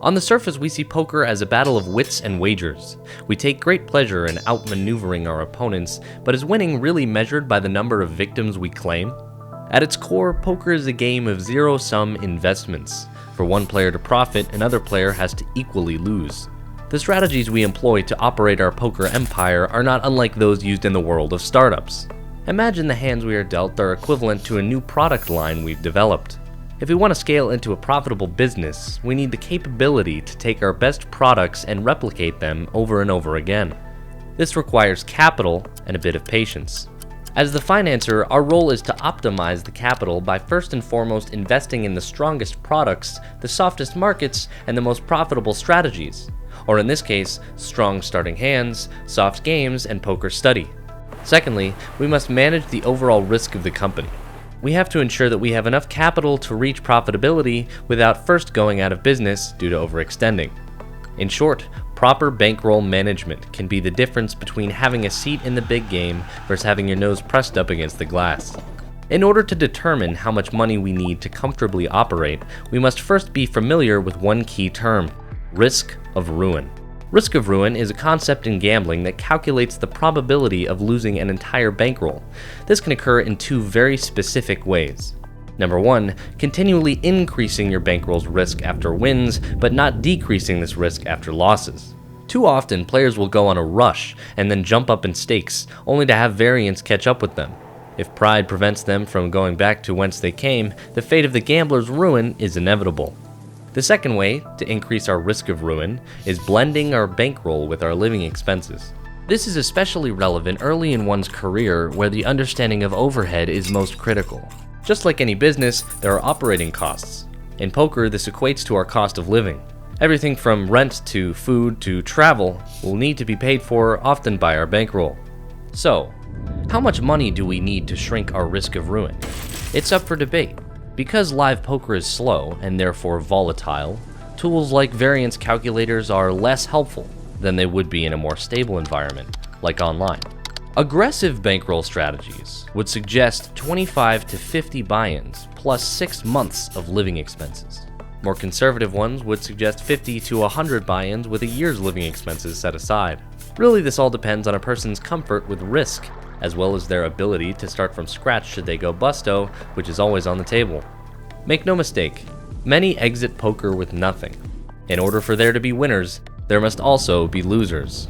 On the surface, we see poker as a battle of wits and wagers. We take great pleasure in outmaneuvering our opponents, but is winning really measured by the number of victims we claim? At its core, poker is a game of zero-sum investments. For one player to profit, another player has to equally lose. The strategies we employ to operate our poker empire are not unlike those used in the world of startups. Imagine the hands we are dealt are equivalent to a new product line we've developed. If we want to scale into a profitable business, we need the capability to take our best products and replicate them over and over again. This requires capital and a bit of patience. As the financer, our role is to optimize the capital by first and foremost investing in the strongest products, the softest markets, and the most profitable strategies. Or in this case, strong starting hands, soft games, and poker study. Secondly, we must manage the overall risk of the company. We have to ensure that we have enough capital to reach profitability without first going out of business due to overextending. In short, proper bankroll management can be the difference between having a seat in the big game versus having your nose pressed up against the glass. In order to determine how much money we need to comfortably operate, we must first be familiar with one key term: risk of ruin. Risk of ruin is a concept in gambling that calculates the probability of losing an entire bankroll. This can occur in two very specific ways. Number one, continually increasing your bankroll's risk after wins, but not decreasing this risk after losses. Too often, players will go on a rush and then jump up in stakes, only to have variance catch up with them. If pride prevents them from going back to whence they came, the fate of the gambler's ruin is inevitable. The second way to increase our risk of ruin is blending our bankroll with our living expenses. This is especially relevant early in one's career where the understanding of overhead is most critical. Just like any business, there are operating costs. In poker, this equates to our cost of living. Everything from rent to food to travel will need to be paid for, often by our bankroll. So, how much money do we need to shrink our risk of ruin? It's up for debate. Because live poker is slow and therefore volatile, tools like variance calculators are less helpful than they would be in a more stable environment, like online. Aggressive bankroll strategies would suggest 25 to 50 buy-ins plus 6 months of living expenses. More conservative ones would suggest 50 to 100 buy-ins with a year's living expenses set aside. Really, this all depends on a person's comfort with risk, as well as their ability to start from scratch should they go busto, which is always on the table. Make no mistake, many exit poker with nothing. In order for there to be winners, there must also be losers.